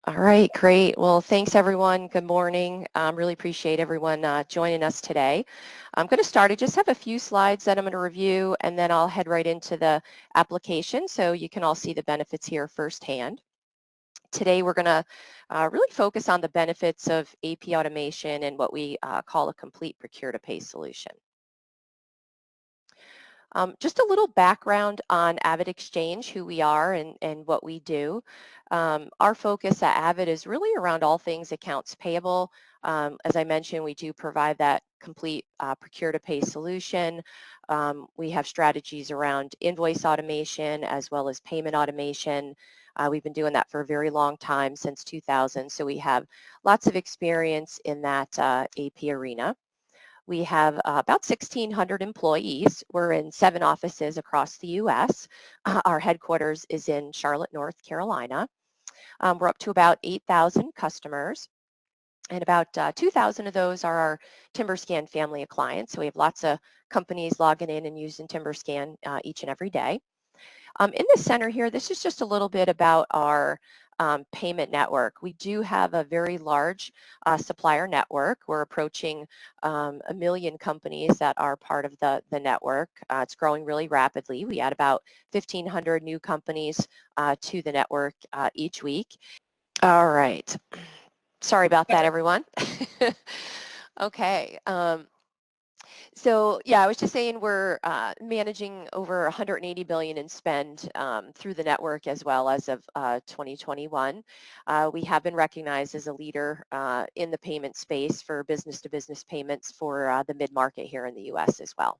All right, great. Well, thanks everyone. Good morning. Really appreciate everyone joining us today. I'm going to start. I just have a few slides that I'm going to review, and then I'll head right into the application so you can all see the benefits here firsthand. Today we're going to really focus on the benefits of AP automation and what we call a complete procure-to-pay solution. Just a little background on AvidExchange, who we are and what we do. Our focus at Avid is really around all things accounts payable. As I mentioned, we do provide that complete procure-to-pay solution. We have strategies around invoice automation as well as payment automation. We've been doing that for a very long time, since 2000, so we have lots of experience in that AP arena. We have about 1,600 employees. We're in 7 offices across the U.S. Our headquarters is in Charlotte, North Carolina. We're up to about 8,000 customers, and about 2,000 of those are our TimberScan family of clients. So we have lots of companies logging in and using TimberScan each and every day. In the center here, this is just a little bit about our payment network. We do have a very large supplier network. We're approaching 1 million companies that are part of the network. It's growing really rapidly. We add about 1,500 new companies to the network each week. All right. Sorry about that, everyone. Okay. So yeah, I was just saying we're managing over 180 billion in spend through the network as well as of 2021. We have been recognized as a leader in the payment space for business-to-business payments for the mid-market here in the U.S. as well.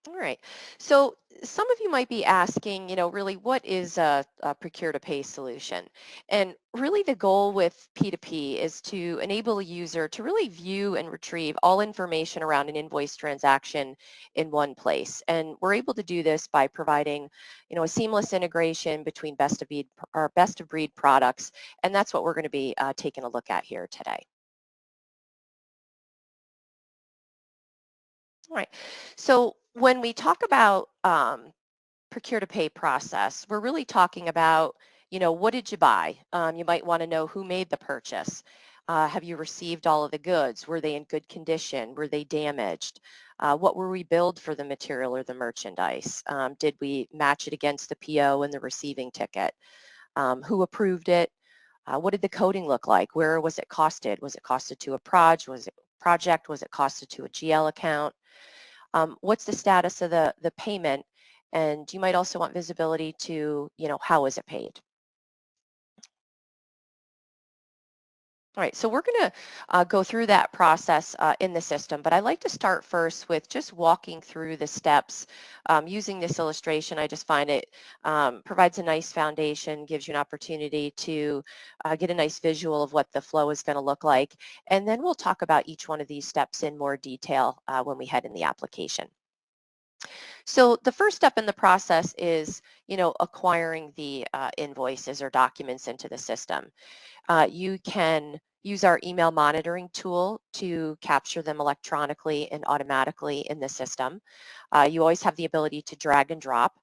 All right. So some of you might be asking, really what is a procure-to-pay solution? And really the goal with P2P is to enable a user to really view and retrieve all information around an invoice transaction in one place. And we're able to do this by providing, a seamless integration between best of breed products. And that's what we're going to be taking a look at here today. All right. So when we talk about procure to pay process, we're really talking about, what did you buy? You might want to know who made the purchase. Have you received all of the goods? Were they in good condition? Were they damaged? What were we billed for the material or the merchandise? Did we match it against the PO and the receiving ticket? Who approved it? What did the coding look like? Where was it costed? Was it costed to a project? Was it costed to a GL account? What's the status of the payment? And you might also want visibility to, how is it paid? All right, so we're going to go through that process in the system, but I like to start first with just walking through the steps using this illustration. I just find it provides a nice foundation, gives you an opportunity to get a nice visual of what the flow is going to look like, and then we'll talk about each one of these steps in more detail when we head in the application. So the first step in the process is, acquiring the invoices or documents into the system. You can use our email monitoring tool to capture them electronically and automatically in the system. You always have the ability to drag and drop.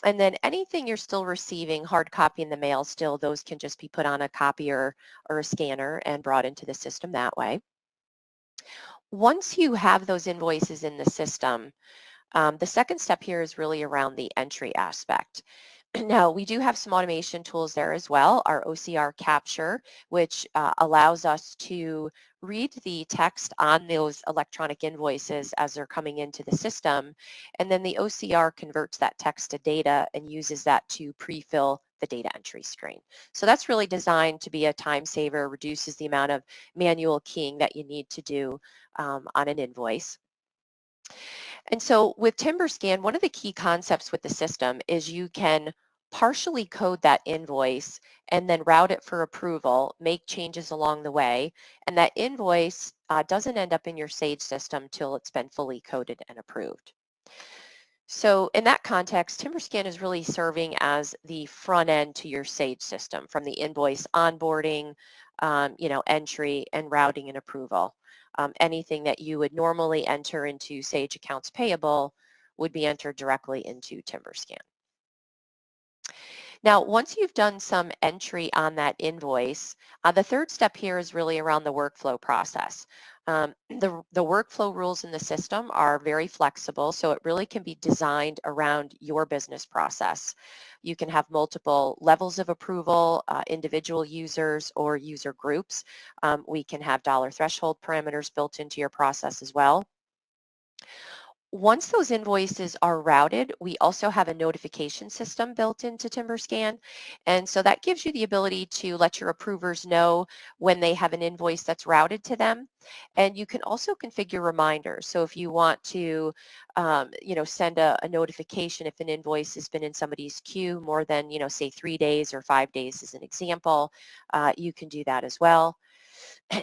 And then anything you're still receiving, hard copy in the mail still, those can just be put on a copier or a scanner and brought into the system that way. Once you have those invoices in the system, the second step here is really around the entry aspect. Now, we do have some automation tools there as well, our OCR capture, which allows us to read the text on those electronic invoices as they're coming into the system, and then the OCR converts that text to data and uses that to pre-fill the data entry screen. So that's really designed to be a time saver, reduces the amount of manual keying that you need to do on an invoice. And so with TimberScan, one of the key concepts with the system is you can partially code that invoice and then route it for approval, make changes along the way, and that invoice doesn't end up in your Sage system till it's been fully coded and approved. So in that context, TimberScan is really serving as the front end to your Sage system, from the invoice onboarding, entry and routing and approval. Anything that you would normally enter into Sage Accounts Payable would be entered directly into TimberScan. Now, once you've done some entry on that invoice, the third step here is really around the workflow process. The workflow rules in the system are very flexible, so it really can be designed around your business process. You can have multiple levels of approval, individual users or user groups. We can have dollar threshold parameters built into your process as well. Once those invoices are routed, we also have a notification system built into TimberScan. And so that gives you the ability to let your approvers know when they have an invoice that's routed to them. And you can also configure reminders. So if you want to, send a notification if an invoice has been in somebody's queue more than, say 3 days or 5 days as an example, you can do that as well.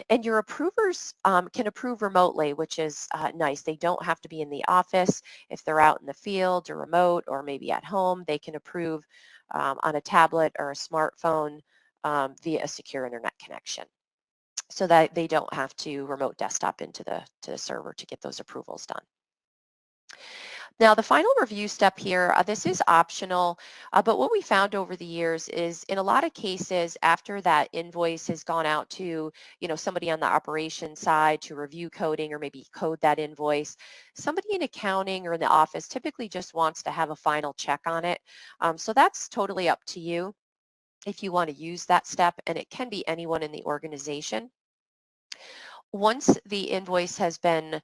And your approvers can approve remotely, which is nice. They don't have to be in the office. If they're out in the field or remote or maybe at home, they can approve on a tablet or a smartphone via a secure internet connection so that they don't have to remote desktop into the server to get those approvals done. Now, the final review step here, this is optional, but what we found over the years is in a lot of cases, after that invoice has gone out to, somebody on the operations side to review coding or maybe code that invoice, somebody in accounting or in the office typically just wants to have a final check on it. So that's totally up to you if you want to use that step, and it can be anyone in the organization. Once the invoice has been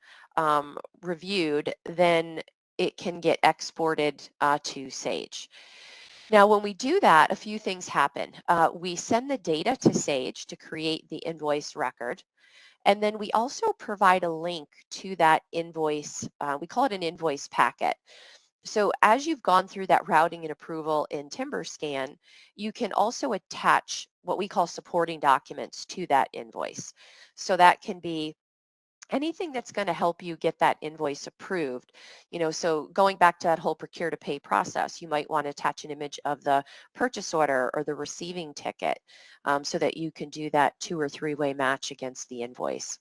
reviewed, then it can get exported to Sage. Now, when we do that, a few things happen. We send the data to Sage to create the invoice record. And then we also provide a link to that invoice. We call it an invoice packet. So as you've gone through that routing and approval in TimberScan, you can also attach what we call supporting documents to that invoice. So that can be anything that's going to help you get that invoice approved. So going back to that whole procure to pay process, you might want to attach an image of the purchase order or the receiving ticket so that you can do that 2 or 3-way match against the invoice.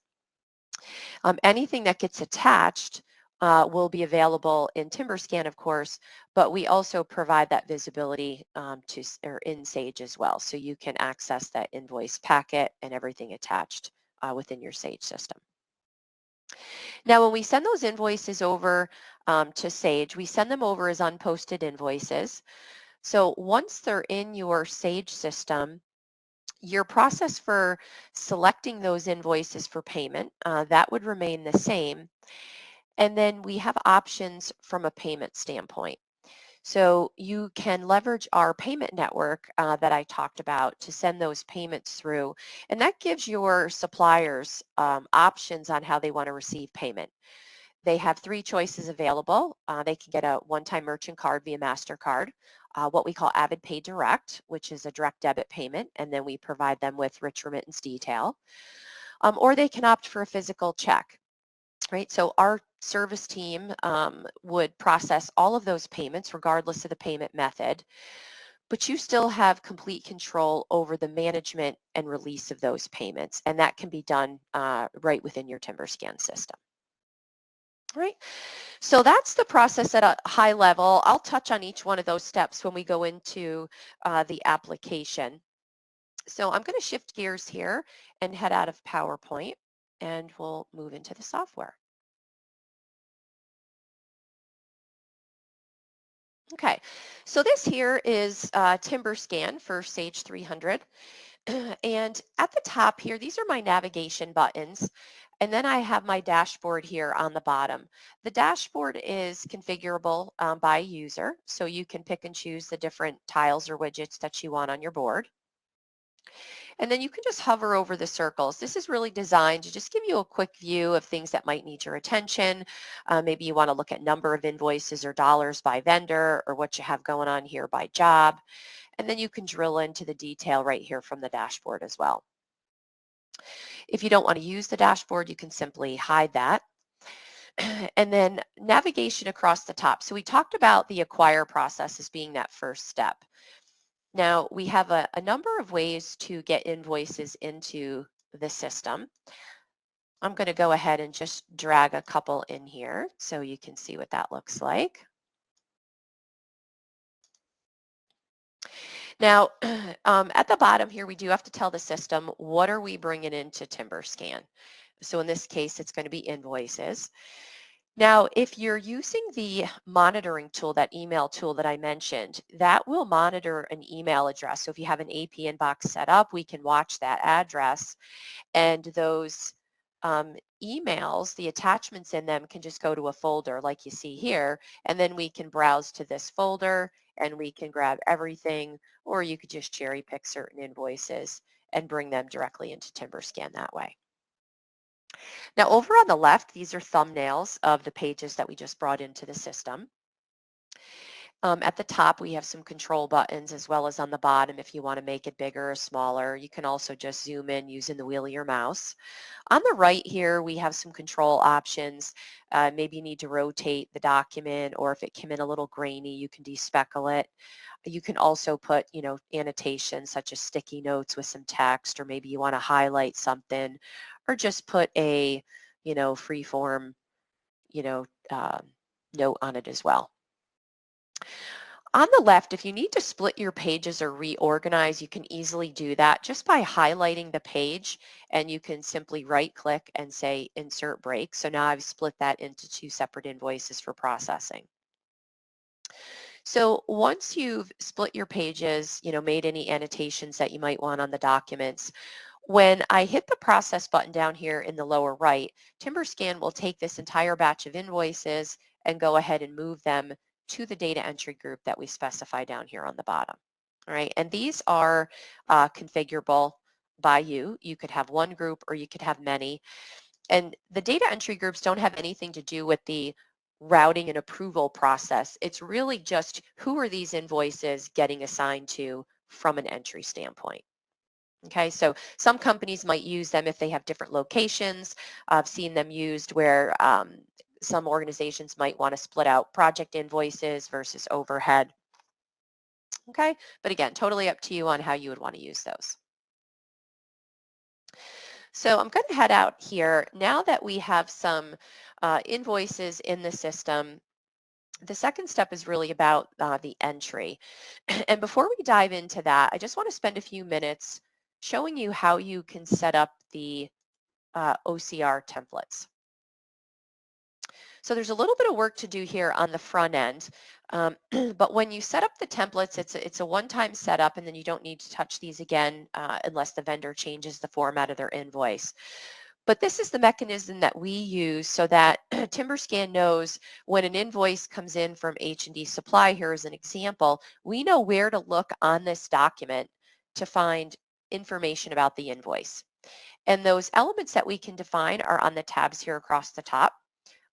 Anything that gets attached will be available in TimberScan, of course, but we also provide that visibility or in Sage as well. So you can access that invoice packet and everything attached within your Sage system. Now, when we send those invoices over to Sage, we send them over as unposted invoices. So once they're in your Sage system, your process for selecting those invoices for payment, that would remain the same. And then we have options from a payment standpoint. So you can leverage our payment network that I talked about to send those payments through. And that gives your suppliers options on how they want to receive payment. They have 3 choices available. They can get a one-time merchant card via MasterCard, what we call AvidPay Direct, which is a direct debit payment, and then we provide them with rich remittance detail. Or they can opt for a physical check. Right, so our service team would process all of those payments regardless of the payment method, but you still have complete control over the management and release of those payments, and that can be done right within your TimberScan system. Right, so that's the process at a high level. I'll touch on each one of those steps when we go into the application. So I'm going to shift gears here and head out of PowerPoint, and we'll move into the software. Okay, so this here is TimberScan for Sage 300. And at the top here, these are my navigation buttons. And then I have my dashboard here on the bottom. The dashboard is configurable by user, so you can pick and choose the different tiles or widgets that you want on your board. And then you can just hover over the circles. This is really designed to just give you a quick view of things that might need your attention. Maybe you want to look at number of invoices or dollars by vendor or what you have going on here by job. And then you can drill into the detail right here from the dashboard as well. If you don't want to use the dashboard, you can simply hide that. And then navigation across the top. So we talked about the acquire process as being that first step. Now, we have a number of ways to get invoices into the system. I'm going to go ahead and just drag a couple in here so you can see what that looks like. Now, at the bottom here, we do have to tell the system, what are we bringing into TimberScan? So in this case, it's going to be invoices. Now, if you're using the monitoring tool, that email tool that I mentioned, that will monitor an email address. So if you have an AP inbox set up, we can watch that address, and those emails, the attachments in them can just go to a folder like you see here, and then we can browse to this folder and we can grab everything, or you could just cherry pick certain invoices and bring them directly into TimberScan that way. Now over on the left, these are thumbnails of the pages that we just brought into the system. At the top, we have some control buttons, as well as on the bottom if you want to make it bigger or smaller. You can also just zoom in using the wheel of your mouse. On the right here, we have some control options. Maybe you need to rotate the document, or if it came in a little grainy, you can despeckle it. You can also put, annotations such as sticky notes with some text, or maybe you want to highlight something, or just put a, free form, you know, um, note on it as well. On the left, if you need to split your pages or reorganize, you can easily do that just by highlighting the page, and you can simply right click and say insert break. So now I've split that into two separate invoices for processing. So once you've split your pages, made any annotations that you might want on the documents, when I hit the process button down here in the lower right, TimberScan will take this entire batch of invoices and go ahead and move them to the data entry group that we specify down here on the bottom. All right, and these are configurable by you. You could have one group or you could have many. And the data entry groups don't have anything to do with the routing and approval process. It's really just who are these invoices getting assigned to from an entry standpoint. Okay, so some companies might use them if they have different locations. I've seen them used where some organizations might want to split out project invoices versus overhead. Okay, but again, totally up to you on how you would want to use those. So I'm going to head out here. Now that we have some invoices in the system, the second step is really about the entry. And before we dive into that, I just want to spend a few minutes showing you how you can set up the OCR templates. So there's a little bit of work to do here on the front end, but when you set up the templates, it's a one-time setup, and then you don't need to touch these again unless the vendor changes the format of their invoice. But this is the mechanism that we use so that TimberScan knows when an invoice comes in from H&D Supply, here is an example, we know where to look on this document to find information about the invoice. And those elements that we can define are on the tabs here across the top.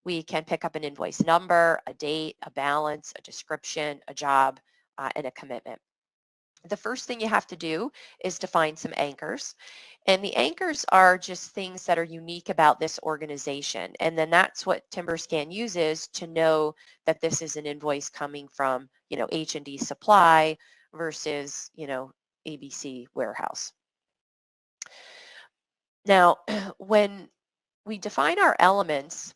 We can pick up an invoice number, a date, a balance, a description, a job, and a commitment. The first thing you have to do is define some anchors. And the anchors are just things that are unique about this organization. And then that's what TimberScan uses to know that this is an invoice coming from, H&D Supply versus, ABC Warehouse. Now, when we define our elements,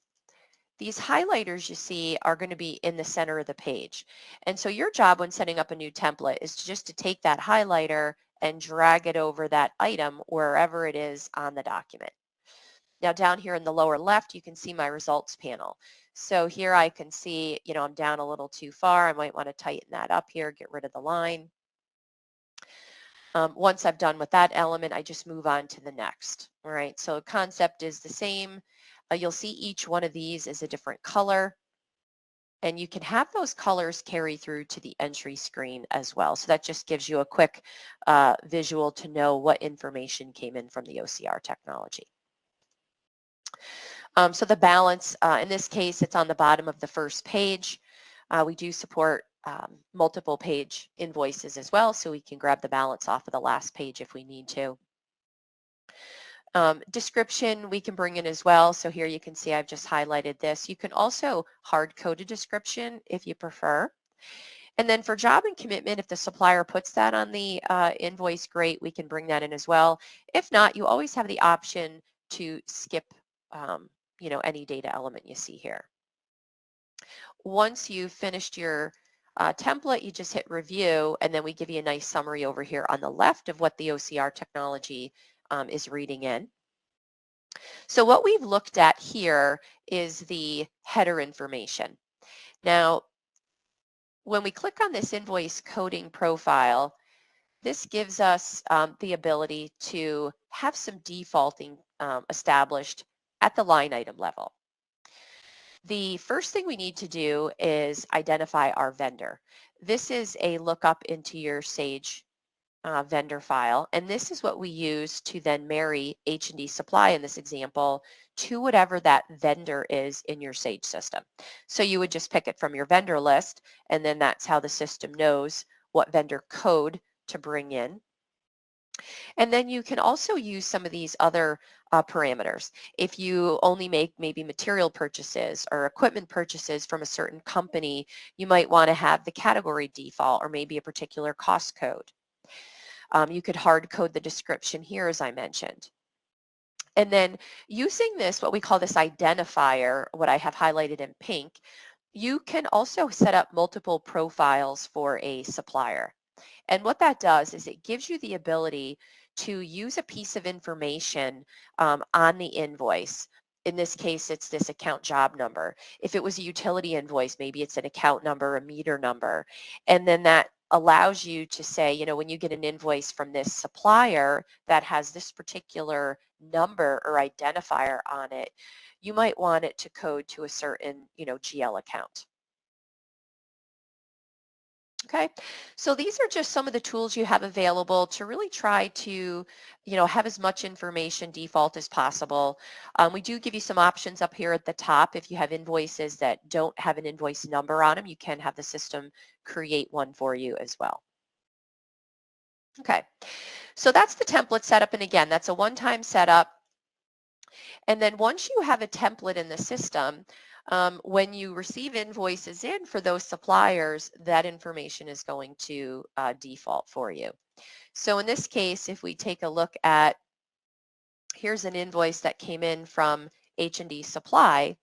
these highlighters you see are going to be in the center of the page. And so your job when setting up a new template is just to take that highlighter and drag it over that item wherever it is on the document. Now down here in the lower left, you can see my results panel. So here I can see, I'm down a little too far. I might want to tighten that up here, get rid of the line. Once I've done with that element, I just move on to the next. All right, so concept is the same. You'll see each one of these is a different color, and you can have those colors carry through to the entry screen as well. So that just gives you a quick visual to know what information came in from the OCR technology. So the balance, in this case, it's on the bottom of the first page. We do support multiple page invoices as well, so we can grab the balance off of the last page if we need to. Description we can bring in as well. So here you can see I've just highlighted this. You can also hard code a description if you prefer. And then for job and commitment, if the supplier puts that on the invoice, great, we can bring that in as well. If not, you always have the option to skip any data element you see here. Once you've finished your template, you just hit review, and then we give you a nice summary over here on the left of what the OCR technology is reading in. So what we've looked at here is the header information. Now, when we click on this invoice coding profile, this gives us the ability to have some defaulting established at the line item level. The first thing we need to do is identify our vendor. This is a lookup into your Sage vendor file, and this is what we use to then marry H&D Supply in this example to whatever that vendor is in your Sage system. So you would just pick it from your vendor list, and then that's how the system knows what vendor code to bring in. And then you can also use some of these other parameters. If you only make maybe material purchases or equipment purchases from a certain company, you might want to have the category default or maybe a particular cost code. You could hard code the description here, as I mentioned. And then using this, what we call this identifier, what I have highlighted in pink, you can also set up multiple profiles for a supplier. And what that does is it gives you the ability to use a piece of information on the invoice. In this case, it's this account job number. If it was a utility invoice, maybe it's an account number, a meter number. And then that allows you to say, you know, when you get an invoice from this supplier that has this particular number or identifier on it, you might want it to code to a certain, you know, GL account. Okay, so these are just some of the tools you have available to really try to, you know, have as much information default as possible. We do give you some options up here at the top. If you have invoices that don't have an invoice number on them, you can have the system create one for you as well. Okay, so that's the template setup. And again, that's a one-time setup. And then once you have a template in the system, when you receive invoices in for those suppliers, that information is going to default for you. So in this case, if we take a look at, here's an invoice that came in from H&D Supply,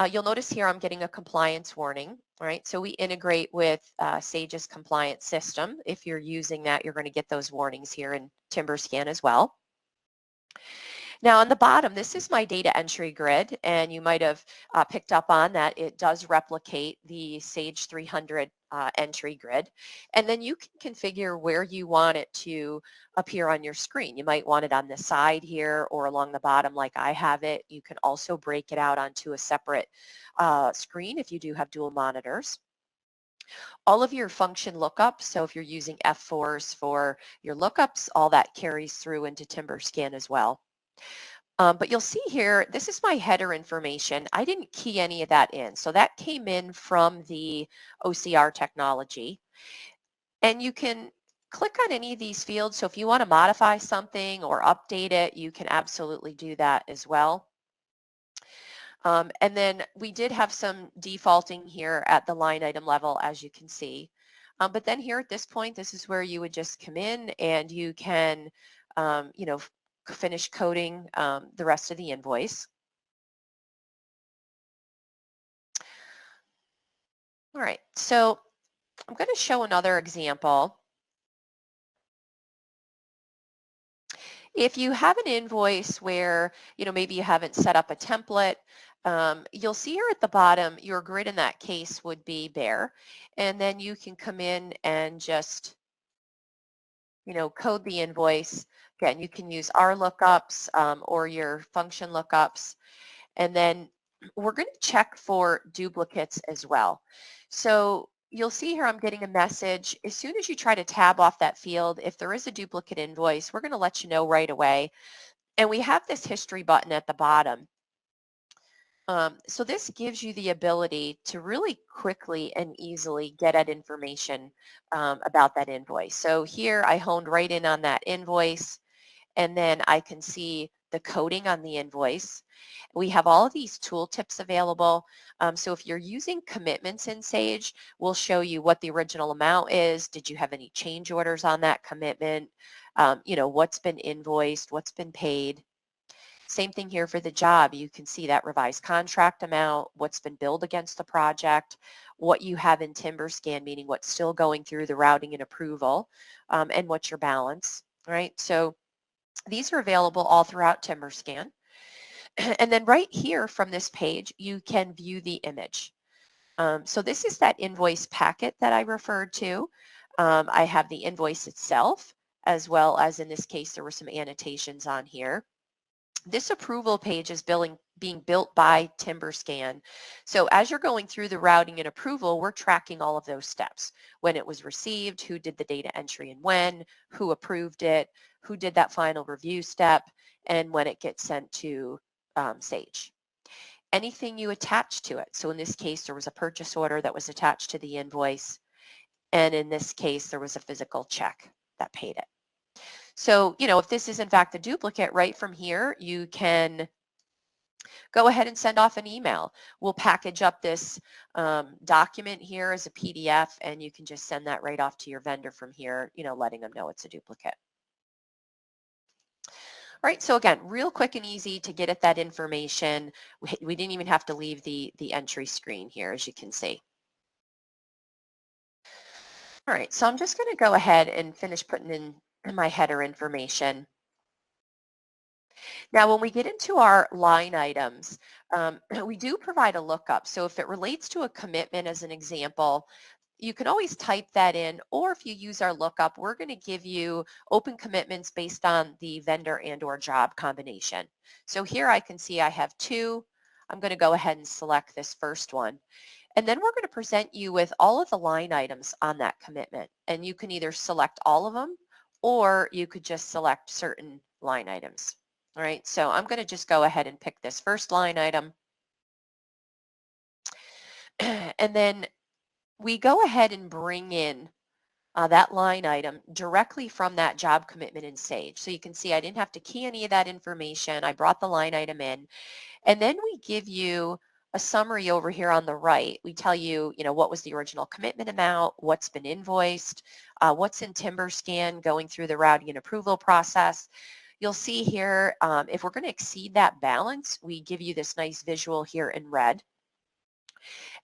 you'll notice here I'm getting a compliance warning. All right, so we integrate with Sage's compliance system. If you're using that, you're going to get those warnings here in TimberScan as well. Now on the bottom, this is my data entry grid, and you might have picked up on that it does replicate the Sage 300 entry grid. And then you can configure where you want it to appear on your screen. You might want it on the side here or along the bottom like I have it. You can also break it out onto a separate screen if you do have dual monitors. All of your function lookups, so if you're using F4s for your lookups, all that carries through into TimberScan as well. But you'll see here, this is my header information. I didn't key any of that in. So that came in from the OCR technology. And you can click on any of these fields. So if you want to modify something or update it, you can absolutely do that as well. And then we did have some defaulting here at the line item level, as you can see. But then here at this point, this is where you would just come in and you can, you know, finish coding the rest of the invoice. All right, so I'm going to show another example. If you have an invoice where, you know, maybe you haven't set up a template, you'll see here at the bottom, your grid in that case would be bare. And then you can come in and just, you know, code the invoice. Again, you can use our lookups or your function lookups. And then we're going to check for duplicates as well. So you'll see here I'm getting a message. As soon as you try to tab off that field, if there is a duplicate invoice, we're going to let you know right away. And we have this history button at the bottom. So this gives you the ability to really quickly and easily get at information about that invoice. So here I honed right in on that invoice, and then I can see the coding on the invoice. We have all of these tooltips available. So if you're using commitments in Sage, we'll show you what the original amount is. Did you have any change orders on that commitment? You know, what's been invoiced, what's been paid. Same thing here for the job. You can see that revised contract amount, what's been billed against the project, what you have in TimberScan, meaning what's still going through the routing and approval, and what's your balance, right? So these are available all throughout TimberScan. And then right here from this page, you can view the image. So this is that invoice packet that I referred to. I have the invoice itself, as well as in this case, there were some annotations on here. This approval page is being built by TimberScan. So as you're going through the routing and approval, we're tracking all of those steps. When it was received, who did the data entry and when, who approved it, who did that final review step, and when it gets sent to Sage. Anything you attach to it. So in this case, there was a purchase order that was attached to the invoice. And in this case, there was a physical check that paid it. So, if this is in fact a duplicate, right from here, you can go ahead and send off an email. We'll package up this document here as a PDF, and you can just send that right off to your vendor from here, letting them know it's a duplicate. All right, so again, real quick and easy to get at that information. We didn't even have to leave the entry screen here, as you can see. All right, so I'm just going to go ahead and finish putting in my header information. Now, when we get into our line items, we do provide a lookup. So if it relates to a commitment as an example, you can always type that in, or if you use our lookup, we're going to give you open commitments based on the vendor and or job combination. So here I can see I have two. I'm going to go ahead and select this first one. And then we're going to present you with all of the line items on that commitment. And you can either select all of them, or you could just select certain line items. All right, so I'm going to just go ahead and pick this first line item. And then we go ahead and bring in that line item directly from that job commitment in Sage. So you can see I didn't have to key any of that information. I brought the line item in. And then we give you a summary over here on the right. We tell you, what was the original commitment amount, what's been invoiced, what's in TimberScan going through the routing and approval process. You'll see here, if we're going to exceed that balance, we give you this nice visual here in red.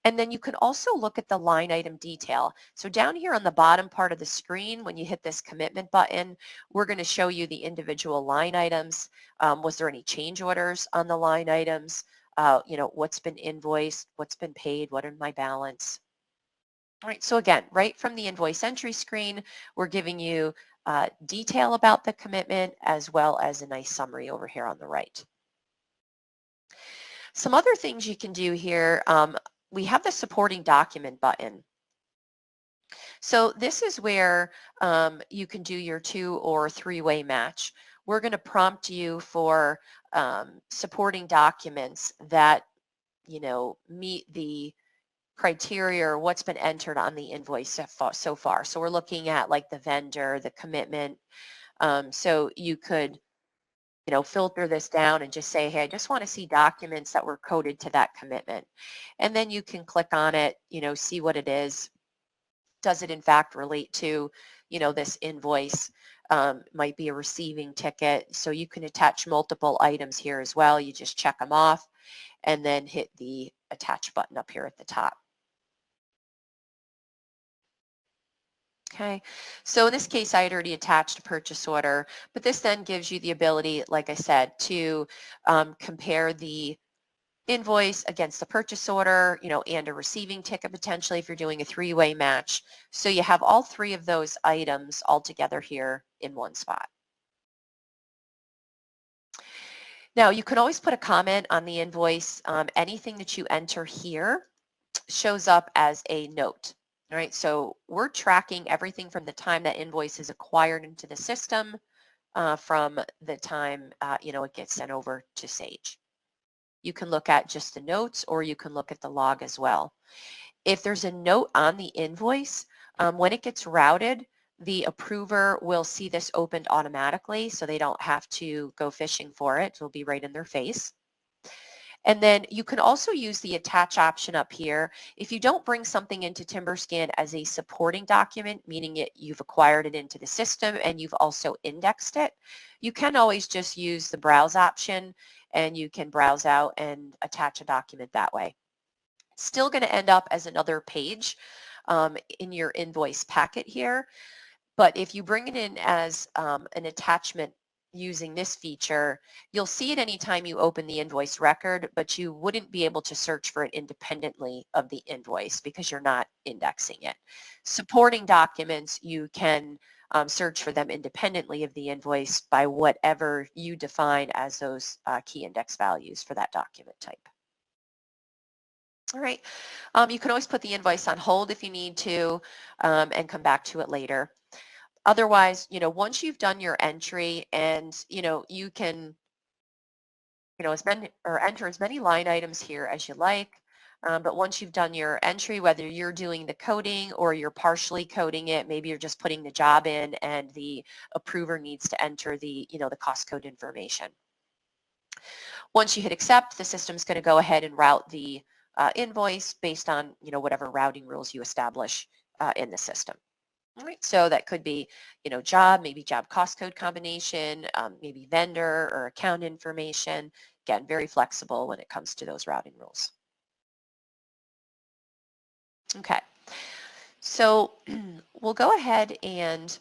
And then you can also look at the line item detail. So down here on the bottom part of the screen, when you hit this commitment button, we're going to show you the individual line items. Was there any change orders on the line items? What's been invoiced, what's been paid, what is my balance? All right, so again, right from the invoice entry screen, we're giving you detail about the commitment as well as a nice summary over here on the right. Some other things you can do here, we have the supporting document button. So this is where you can do your 2 or 3-way match. We're going to prompt you for supporting documents that, meet the criteria or what's been entered on the invoice so far. So we're looking at like the vendor, the commitment. So you could, filter this down and just say, hey, I just want to see documents that were coded to that commitment. And then you can click on it, see what it is. Does it in fact relate to, this invoice? Might be a receiving ticket. So you can attach multiple items here as well. You just check them off and then hit the attach button up here at the top. Okay, so in this case, I had already attached a purchase order, but this then gives you the ability, like I said, to compare the invoice against the purchase order, and a receiving ticket potentially if you're doing a 3-way match. So you have all 3 of those items all together here in one spot. Now, you can always put a comment on the invoice. Anything that you enter here shows up as a note. All right, so we're tracking everything from the time that invoice is acquired into the system from the time, it gets sent over to Sage. You can look at just the notes or you can look at the log as well. If there's a note on the invoice, when it gets routed, the approver will see this opened automatically so they don't have to go fishing for it. It'll be right in their face. And then you can also use the attach option up here. If you don't bring something into TimberScan as a supporting document, meaning you've acquired it into the system and you've also indexed it, you can always just use the browse option and you can browse out and attach a document that way. Still going to end up as another page in your invoice packet here. But if you bring it in as an attachment using this feature, you'll see it anytime you open the invoice record, but you wouldn't be able to search for it independently of the invoice because you're not indexing it. Supporting documents, you can search for them independently of the invoice by whatever you define as those key index values for that document type. All right. You can always put the invoice on hold if you need to and come back to it later. Otherwise, once you've done your entry and, you can, as many or enter as many line items here as you like. But once you've done your entry, whether you're doing the coding or you're partially coding it, maybe you're just putting the job in and the approver needs to enter the cost code information. Once you hit accept, the system's going to go ahead and route the invoice based on, whatever routing rules you establish in the system. All right, so that could be, job, maybe job cost code combination, maybe vendor or account information. Again, very flexible when it comes to those routing rules. Okay, so we'll go ahead and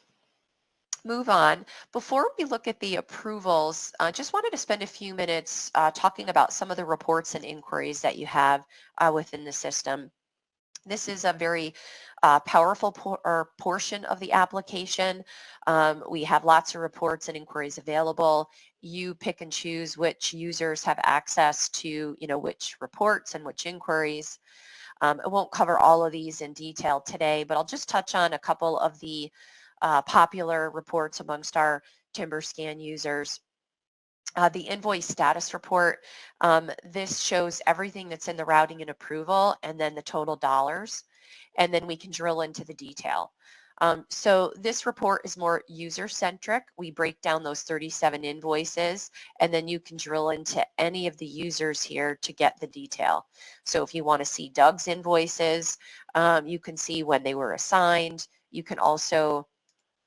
move on. Before we look at the approvals, I just wanted to spend a few minutes talking about some of the reports and inquiries that you have within the system. This is a very powerful portion of the application. We have lots of reports and inquiries available. You pick and choose which users have access to, which reports and which inquiries. I won't cover all of these in detail today, but I'll just touch on a couple of the popular reports amongst our TimberScan users. The invoice status report, this shows everything that's in the routing and approval and then the total dollars, and then we can drill into the detail. So this report is more user-centric. We break down those 37 invoices, and then you can drill into any of the users here to get the detail. So if you want to see Doug's invoices, you can see when they were assigned. You can also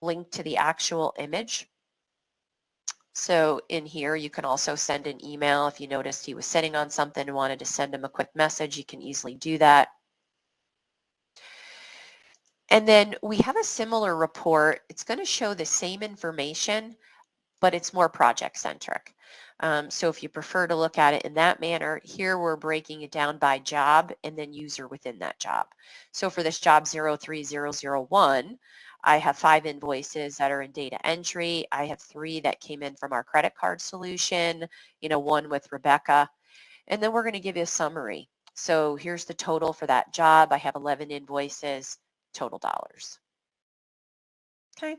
link to the actual image. So in here, you can also send an email. If you noticed he was sitting on something and wanted to send him a quick message, you can easily do that. And then we have a similar report. It's going to show the same information, but it's more project-centric. So if you prefer to look at it in that manner, here we're breaking it down by job and then user within that job. So for this job 03001, I have 5 invoices that are in data entry. I have 3 that came in from our credit card solution, 1 with Rebecca. And then we're going to give you a summary. So here's the total for that job. I have 11 invoices, total dollars. Okay,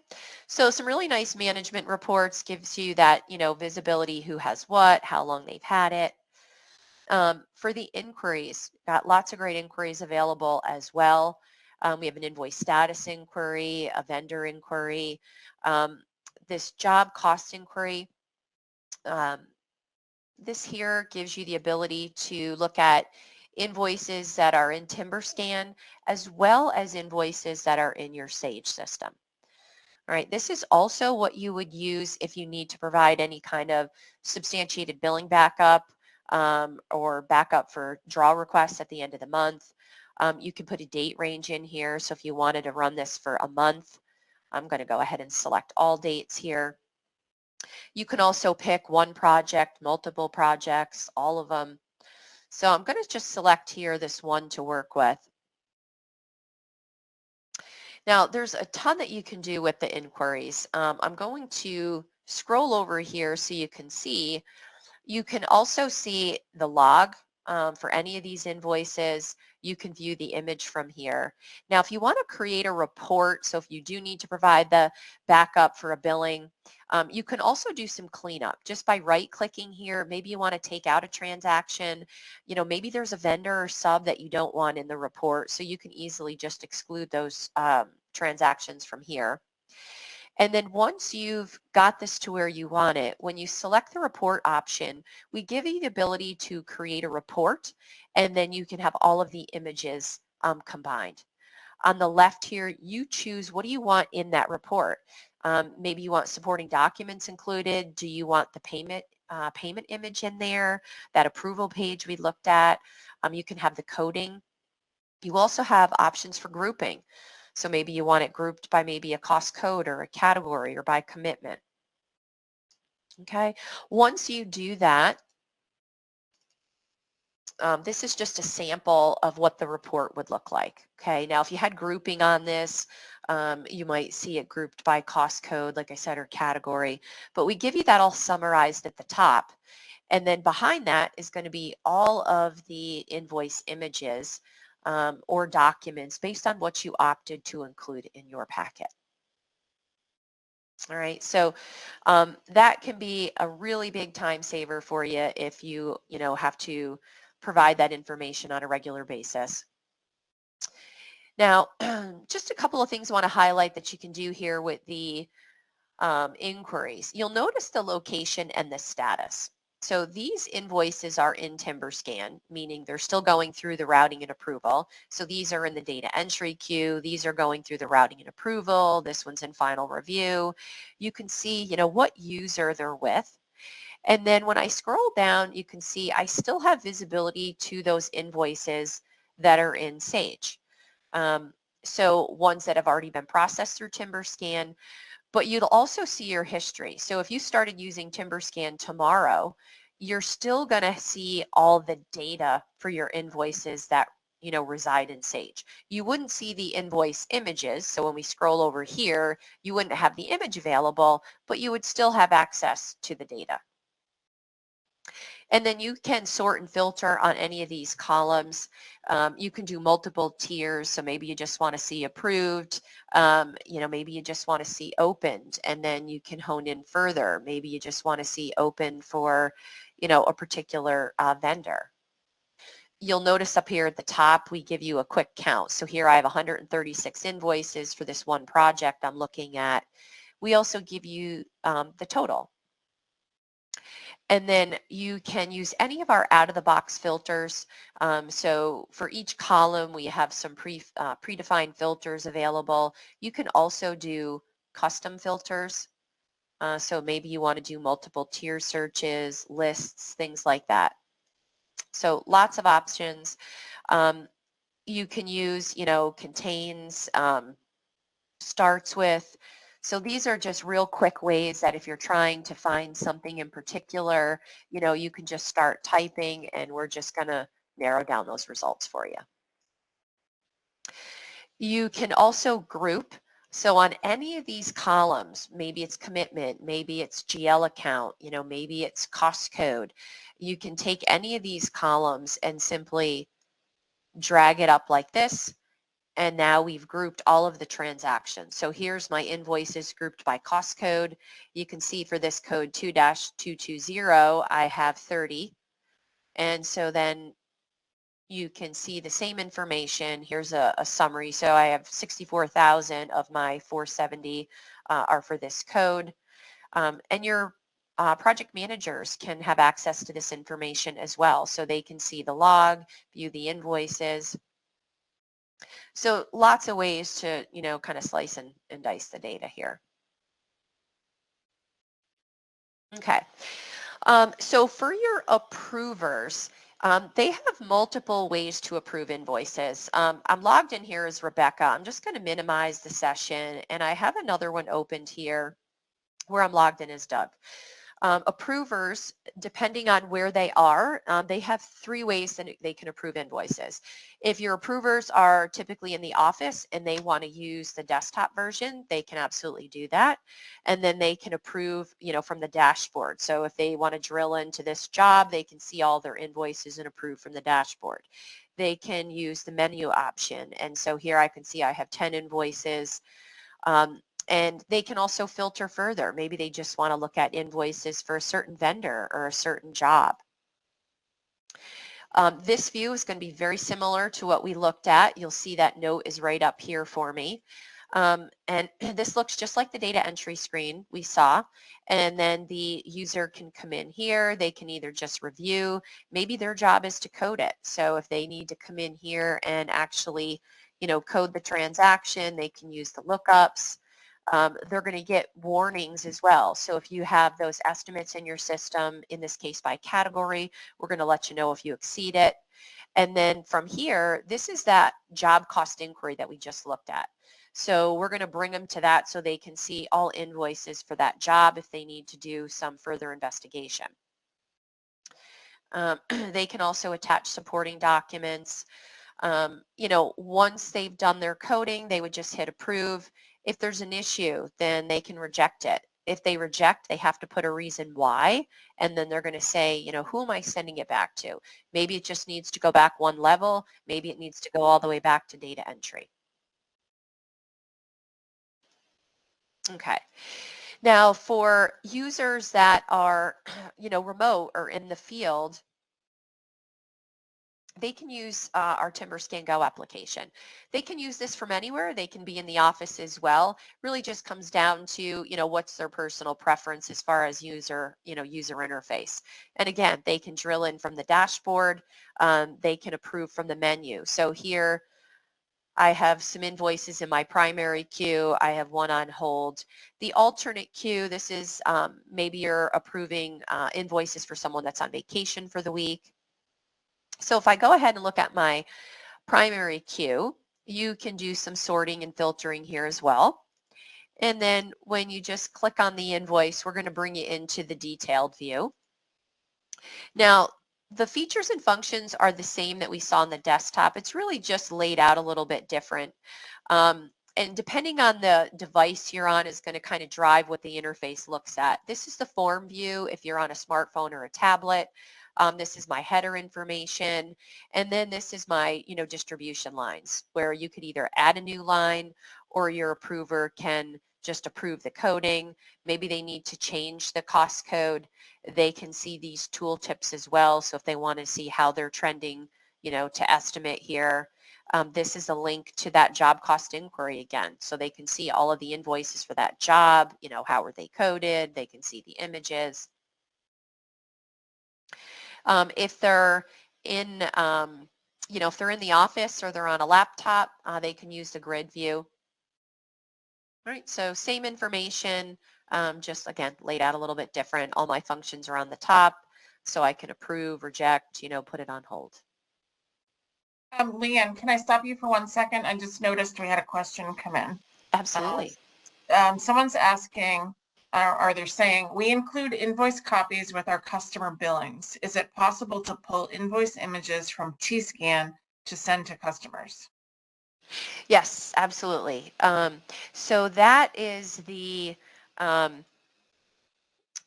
so some really nice management reports, gives you that, visibility, who has what, how long they've had it. For the inquiries, got lots of great inquiries available as well. We have an invoice status inquiry, a vendor inquiry, this job cost inquiry. This here gives you the ability to look at invoices that are in TimberScan as well as invoices that are in your Sage system. All right, this is also what you would use if you need to provide any kind of substantiated billing backup or backup for draw requests at the end of the month. You can put a date range in here. So if you wanted to run this for a month, I'm going to go ahead and select all dates here. You can also pick one project, multiple projects, all of them. So I'm going to just select here this one to work with. Now, there's a ton that you can do with the inquiries. I'm going to scroll over here so you can see. You can also see the log for any of these invoices. You can view the image from here. Now, if you want to create a report, so if you do need to provide the backup for a billing, you can also do some cleanup just by right-clicking here. Maybe you want to take out a transaction. Maybe there's a vendor or sub that you don't want in the report, so you can easily just exclude those transactions from here. And then once you've got this to where you want it, when you select the report option, we give you the ability to create a report, and then you can have all of the images combined. On the left here, you choose what do you want in that report. Maybe you want supporting documents included. Do you want the payment payment image in there, that approval page we looked at. You can have the coding. You also have options for grouping. So maybe you want it grouped by maybe a cost code or a category or by commitment. Okay. Once you do that, this is just a sample of what the report would look like. Okay. Now, if you had grouping on this, you might see it grouped by cost code, like I said, or category. But we give you that all summarized at the top. And then behind that is going to be all of the invoice images or documents based on what you opted to include in your packet. All right, so that can be a really big time saver for you if you have to provide that information on a regular basis. Now, just a couple of things I want to highlight that you can do here with the inquiries. You'll notice the location and the status. So these invoices are in TimberScan, meaning they're still going through the routing and approval. So these are in the data entry queue. These are going through the routing and approval. This one's in final review. You can see, what user they're with. And then when I scroll down, you can see I still have visibility to those invoices that are in Sage. So ones that have already been processed through TimberScan, but you'll also see your history. So if you started using TimberScan tomorrow, you're still going to see all the data for your invoices that reside in Sage. You wouldn't see the invoice images. So when we scroll over here, you wouldn't have the image available, but you would still have access to the data. And then you can sort and filter on any of these columns. You can do multiple tiers. So maybe you just want to see approved. Maybe you just want to see opened, and then you can hone in further. Maybe you just want to see open for, a particular vendor. You'll notice up here at the top, we give you a quick count. So here I have 136 invoices for this one project I'm looking at. We also give you the total. And then you can use any of our out-of-the-box filters. So for each column, we have some predefined filters available. You can also do custom filters. So maybe you want to do multiple tier searches, lists, things like that. So lots of options. You can use, contains, starts with. So these are just real quick ways that if you're trying to find something in particular, you can just start typing and we're just going to narrow down those results for you. You can also group. So on any of these columns, maybe it's commitment, maybe it's GL account, maybe it's cost code. You can take any of these columns and simply drag it up like this. And now we've grouped all of the transactions. So here's my invoices grouped by cost code. You can see for this code 2-220, I have 30. And so then you can see the same information. Here's a summary. So I have 64,000 of my 470 are for this code. And your project managers can have access to this information as well. So they can see the log, view the invoices. So lots of ways to, kind of slice and dice the data here. Okay. So for your approvers, they have multiple ways to approve invoices. I'm logged in here as Rebecca. I'm just going to minimize the session, and I have another one opened here where I'm logged in as Doug. Approvers, depending on where they are, they have three ways that they can approve invoices. If your approvers are typically in the office and they want to use the desktop version, they can absolutely do that. And then they can approve, from the dashboard. So if they want to drill into this job, they can see all their invoices and approve from the dashboard. They can use the menu option. And so here I can see I have 10 invoices. And they can also filter further. Maybe they just want to look at invoices for a certain vendor or a certain job. This view is going to be very similar to what we looked at. You'll see that note is right up here for me. And this looks just like the data entry screen we saw. And then the user can come in here. They can either just review. Maybe their job is to code it. So if they need to come in here and actually, code the transaction, they can use the lookups. they're going to get warnings as well. So if you have those estimates in your system, in this case by category, we're going to let you know if you exceed it. And then from here, this is that job cost inquiry that we just looked at. So we're going to bring them to that so they can see all invoices for that job if they need to do some further investigation. They can also attach supporting documents. Once they've done their coding, they would just hit approve. If there's an issue, then they can reject it. If they reject, they have to put a reason why, and then they're going to say, who am I sending it back to? Maybe it just needs to go back one level. Maybe it needs to go all the way back to data entry. Okay. Now, for users that are, remote or in the field, they can use our TimberScan Go application. They can use this from anywhere. They can be in the office as well. Really just comes down to, what's their personal preference as far as user interface. And again, they can drill in from the dashboard. They can approve from the menu. So here I have some invoices in my primary queue. I have one on hold. The alternate queue, this is maybe you're approving invoices for someone that's on vacation for the week. So if I go ahead and look at my primary queue, you can do some sorting and filtering here as well. And then when you just click on the invoice, we're going to bring you into the detailed view. Now, the features and functions are the same that we saw on the desktop. It's really just laid out a little bit different. And depending on the device you're on is going to kind of drive what the interface looks at. This is the form view if you're on a smartphone or a tablet. This is my header information. And then this is my, distribution lines where you could either add a new line or your approver can just approve the coding. Maybe they need to change the cost code. They can see these tooltips as well. So if they want to see how they're trending, to estimate here, this is a link to that job cost inquiry again. So they can see all of the invoices for that job, how are they coded? They can see the images. If they're in, if they're in the office or they're on a laptop, they can use the grid view. All right, so same information, just again, laid out a little bit different. All my functions are on the top, so I can approve, reject, put it on hold. Leanne, can I stop you for 1 second? I just noticed we had a question come in. Absolutely. Someone's asking, or they're saying, we include invoice copies with our customer billings. Is it possible to pull invoice images from TScan to send to customers? Yes, absolutely. So that is the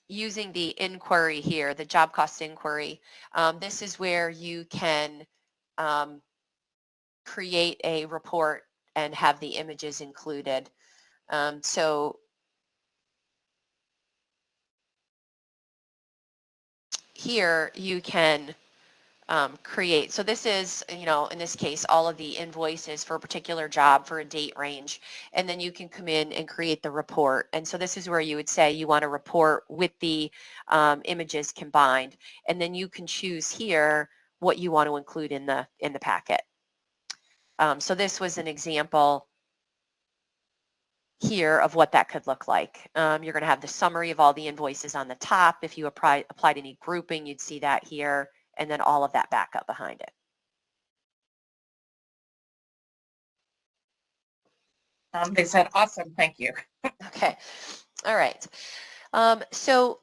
using the inquiry here, the job cost inquiry. This is where you can create a report and have the images included. So here you can create. So this is, in this case, all of the invoices for a particular job for a date range. And then you can come in and create the report. And so this is where you would say you want a report with the images combined. And then you can choose here what you want to include in the packet. So this was an example here of what that could look like. You're going to have the summary of all the invoices on the top. If you applied any grouping, you'd see that here, and then all of that backup behind it. They said, awesome, thank you. Okay, all right. So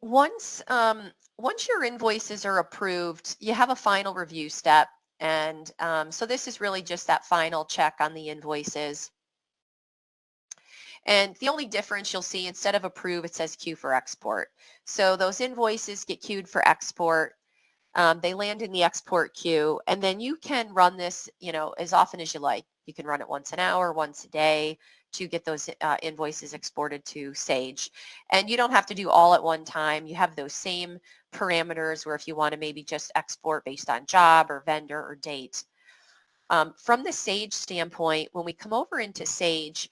once your invoices are approved, you have a final review step. And so this is really just that final check on the invoices. And the only difference you'll see, instead of approve, it says queue for export. So those invoices get queued for export. They land in the export queue, and then you can run this, as often as you like. You can run it once an hour, once a day to get those invoices exported to Sage. And you don't have to do all at one time. You have those same parameters where if you want to maybe just export based on job or vendor or date. From the Sage standpoint, when we come over into Sage,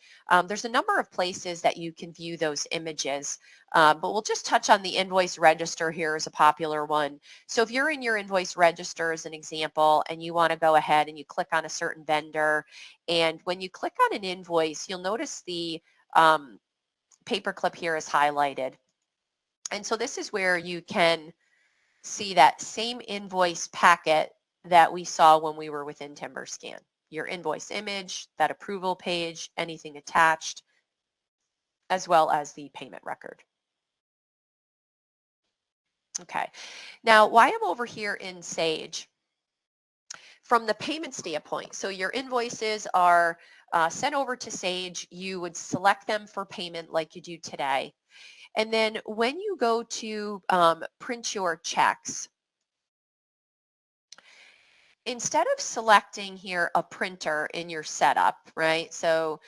there's a number of places that you can view those images, but we'll just touch on the invoice register here as a popular one. So if you're in your invoice register as an example, and you want to go ahead and you click on a certain vendor, and when you click on an invoice, you'll notice the paperclip here is highlighted. And so this is where you can see that same invoice packet that we saw when we were within TimberScan. Your invoice image, that approval page, anything attached, as well as the payment record. Okay, now why I'm over here in Sage, from the payment standpoint, so your invoices are sent over to Sage. You would select them for payment like you do today. And then when you go to print your checks, instead of selecting here a printer in your setup, right? So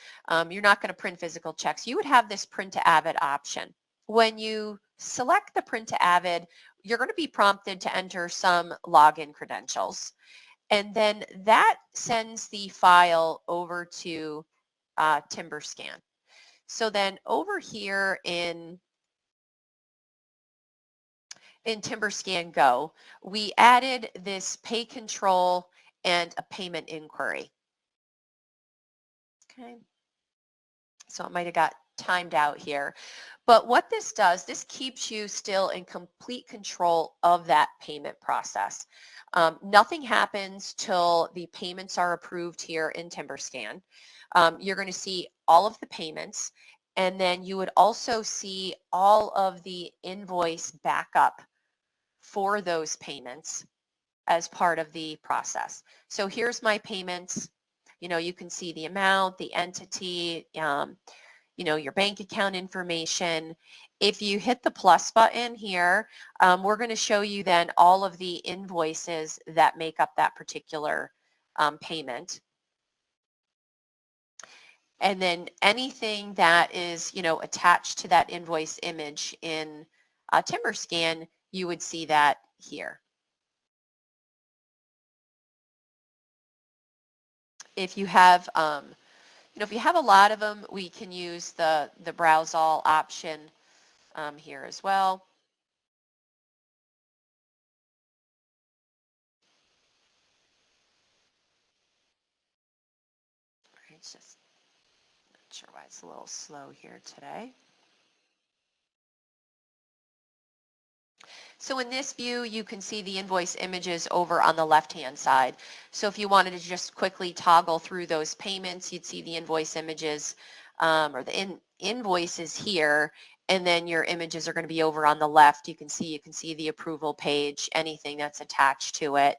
you're not going to print physical checks. You would have this print to Avid option. When you select the print to Avid, you're going to be prompted to enter some login credentials. And then that sends the file over to TimberScan. So then over here in TimberScan Go, we added this pay control and a payment inquiry. Okay, so it might have got timed out here. But what this does, this keeps you still in complete control of that payment process. Nothing happens till the payments are approved here in TimberScan. You're going to see all of the payments, and then you would also see all of the invoice backup for those payments as part of the process. So here's my payments. You know, you can see the amount, the entity, you know, your bank account information. If you hit the plus button here, we're going to show you then all of the invoices that make up that particular payment. And then anything that is, you know, attached to that invoice image in TimberScan, you would see that here. If you have, you know, if you have a lot of them, we can use the browse all option here as well. It's just not sure why it's a little slow here today. So in this view, you can see the invoice images over on the left-hand side. So if you wanted to just quickly toggle through those payments, you'd see the invoice images or the invoices here, and then your images are going to be over on the left. You can see the approval page, anything that's attached to it.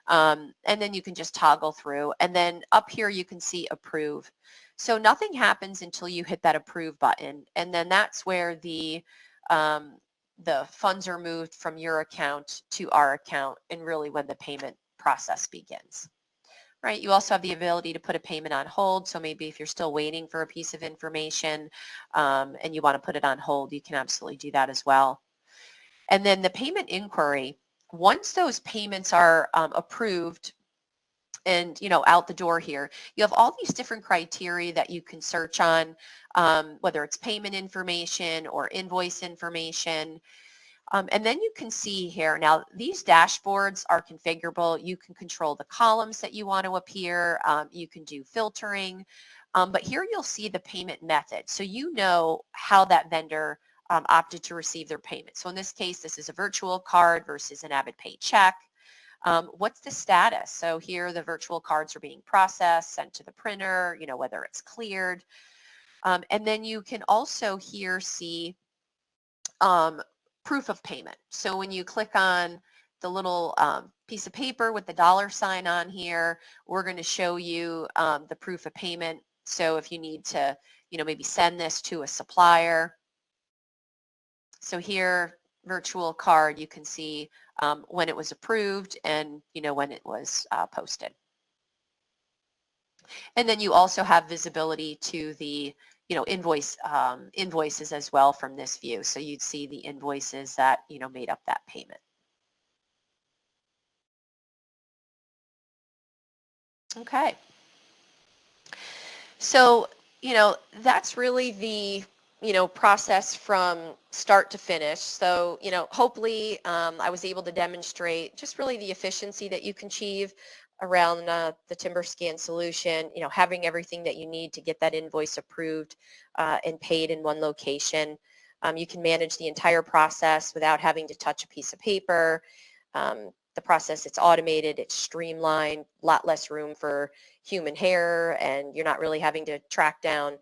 And then you can just toggle through. And then up here, you can see approve. So nothing happens until you hit that approve button. And then that's where the funds are moved from your account to our account, and really when the payment process begins. Right. You also have the ability to put a payment on hold. So maybe if you're still waiting for a piece of information and you want to put it on hold, you can absolutely do that as well. And then the payment inquiry, once those payments are approved and, you know, out the door here, you have all these different criteria that you can search on, whether it's payment information or invoice information. And then you can see here, now these dashboards are configurable. You can control the columns that you want to appear. You can do filtering. But here you'll see the payment method. So you know how that vendor opted to receive their payment. So in this case, this is a virtual card versus an AvidPay check. What's the status? So here the virtual cards are being processed, sent to the printer, you know, whether it's cleared. And then you can also here see proof of payment. So when you click on the little piece of paper with the $ on here, we're going to show you the proof of payment. So if you need to, you know, maybe send this to a supplier. So here, virtual card, you can see when it was approved and, you know, when it was posted. And then you also have visibility to the, you know, invoices as well from this view. So you'd see the invoices that, you know, made up that payment. Okay. So, that's really the, process from start to finish. So, hopefully I was able to demonstrate just really the efficiency that you can achieve around the TimberScan solution, having everything that you need to get that invoice approved and paid in one location. You can manage the entire process without having to touch a piece of paper. The process, it's automated, it's streamlined, a lot less room for human hair, and you're not really having to track down,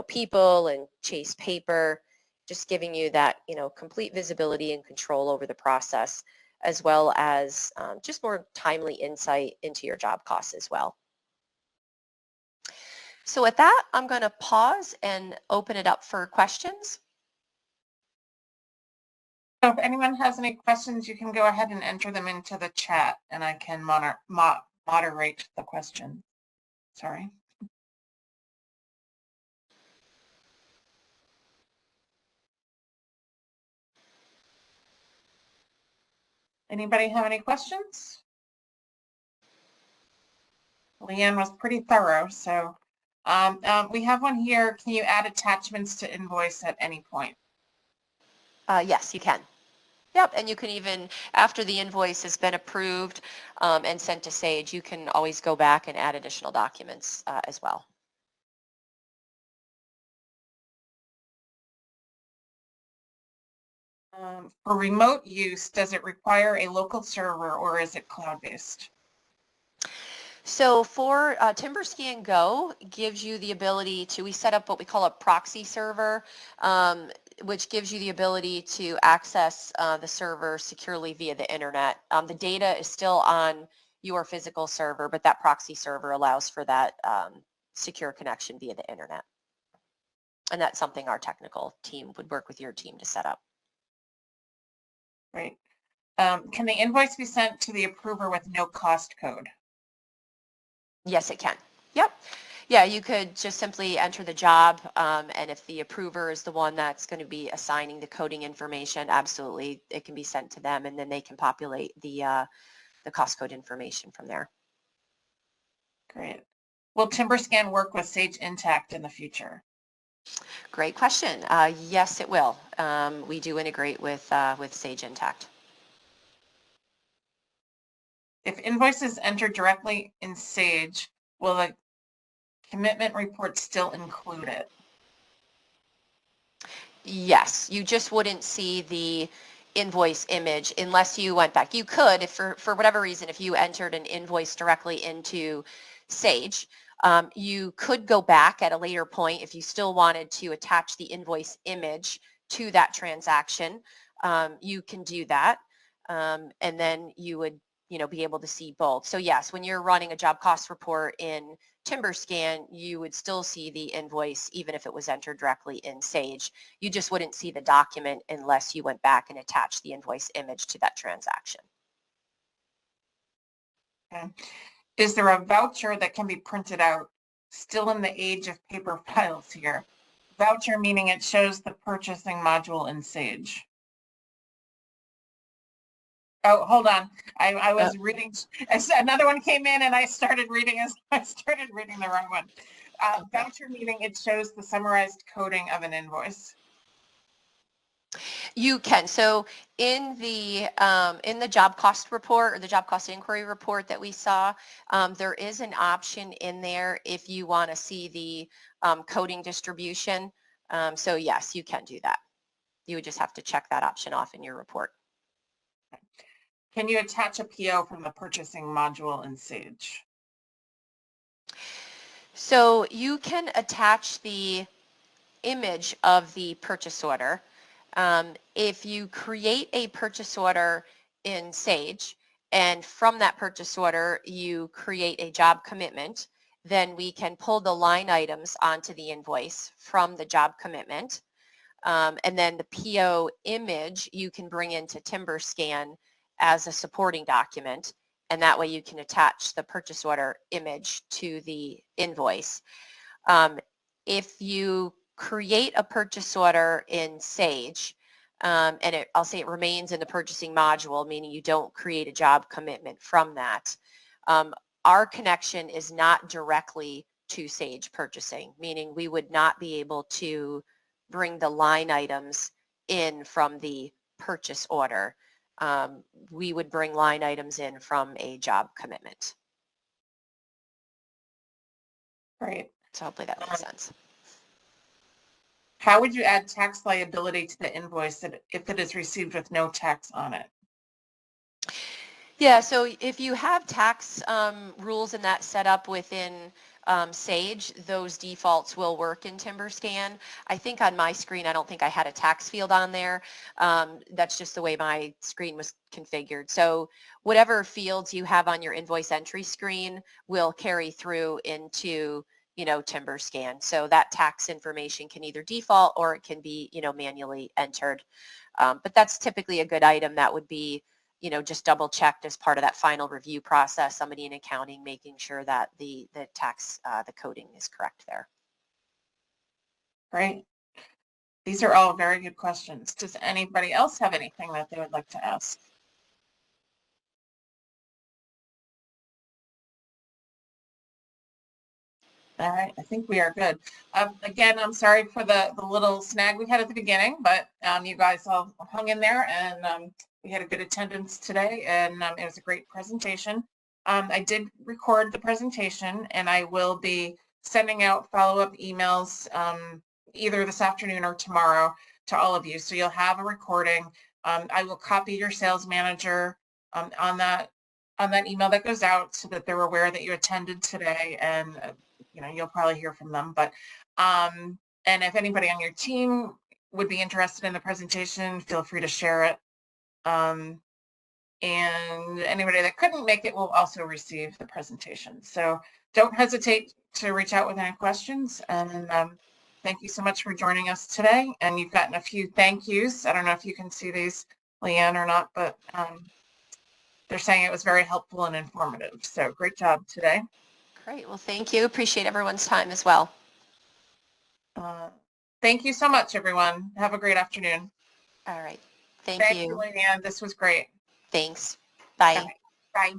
people and chase paper, just giving you that, complete visibility and control over the process, as well as just more timely insight into your job costs as well. So with that, I'm going to pause and open it up for questions. So if anyone has any questions, you can go ahead and enter them into the chat and I can moderate the question. Sorry. Anybody have any questions? Leanne was pretty thorough, so we have one here. Can you add attachments to invoice at any point? Yes, you can. Yep, and you can even, after the invoice has been approved and sent to Sage, you can always go back and add additional documents as well. For remote use, does it require a local server or is it cloud-based? So for TimberScan Go gives you the ability to, we set up what we call a proxy server, which gives you the ability to access the server securely via the internet. The data is still on your physical server, but that proxy server allows for that secure connection via the internet. And that's something our technical team would work with your team to set up. Great. Can the invoice be sent to the approver with no cost code? Yes, it can. Yep. Yeah, you could just simply enter the job, and if the approver is the one that's going to be assigning the coding information, absolutely, it can be sent to them, and then they can populate the cost code information from there. Great. Will TimberScan work with Sage Intacct in the future? Great question. Yes, it will. We do integrate with Sage Intacct. If invoices enter directly in Sage, will the commitment report still include it? Yes, you just wouldn't see the invoice image unless you went back. You could, if for whatever reason, if you entered an invoice directly into Sage, you could go back at a later point if you still wanted to attach the invoice image to that transaction. You can do that, and then you would, be able to see both. So yes, when you're running a job cost report in TimberScan, you would still see the invoice even if it was entered directly in Sage. You just wouldn't see the document unless you went back and attached the invoice image to that transaction. Okay. Is there a voucher that can be printed out? Still in the age of paper files here. Voucher meaning it shows the purchasing module in Sage. Oh, hold on. I was reading, another one came in and I started reading the wrong one. Voucher meaning it shows the summarized coding of an invoice. You can. So in the job cost report or the job cost inquiry report that we saw, there is an option in there if you want to see the coding distribution. So yes, you can do that. You would just have to check that option off in your report. Can you attach a PO from the purchasing module in Sage? So you can attach the image of the purchase order. If you create a purchase order in Sage, and from that purchase order you create a job commitment, then we can pull the line items onto the invoice from the job commitment. And then the PO image you can bring into TimberScan as a supporting document, and that way you can attach the purchase order image to the invoice. If you create a purchase order in Sage, and I'll say it remains in the purchasing module, meaning you don't create a job commitment from that. our connection is not directly to Sage Purchasing, meaning we would not be able to bring the line items in from the purchase order. We would bring line items in from a job commitment. Great. So hopefully that makes sense. How would you add tax liability to the invoice if it is received with no tax on it? Yeah, so if you have tax rules and that set up within Sage, those defaults will work in TimberScan. I think on my screen, I don't think I had a tax field on there. That's just the way my screen was configured. So whatever fields you have on your invoice entry screen will carry through into, TimberScan. So that tax information can either default or it can be, manually entered. But that's typically a good item that would be just double checked as part of that final review process, somebody in accounting making sure that the tax, the coding is correct there. Great. These are all very good questions. Does anybody else have anything that they would like to ask? All right, I think we are good. Again, I'm sorry for the little snag we had at the beginning, but you guys all hung in there, and we had a good attendance today, and it was a great presentation. I did record the presentation, and I will be sending out follow-up emails either this afternoon or tomorrow to all of you. So you'll have a recording. I will copy your sales manager on that email that goes out so that they're aware that you attended today, and you'll probably hear from them. But and if anybody on your team would be interested in the presentation, feel free to share it. And anybody that couldn't make it will also receive the presentation. So don't hesitate to reach out with any questions. And thank you so much for joining us today. And you've gotten a few thank yous. I don't know if you can see these, Leanne, or not, but they're saying it was very helpful and informative. So great job today. Great. Well, thank you. Appreciate everyone's time as well. Thank you so much, everyone. Have a great afternoon. All right. Thank Thank you. you, Leanne. This was great. Thanks. Bye. Okay. Bye.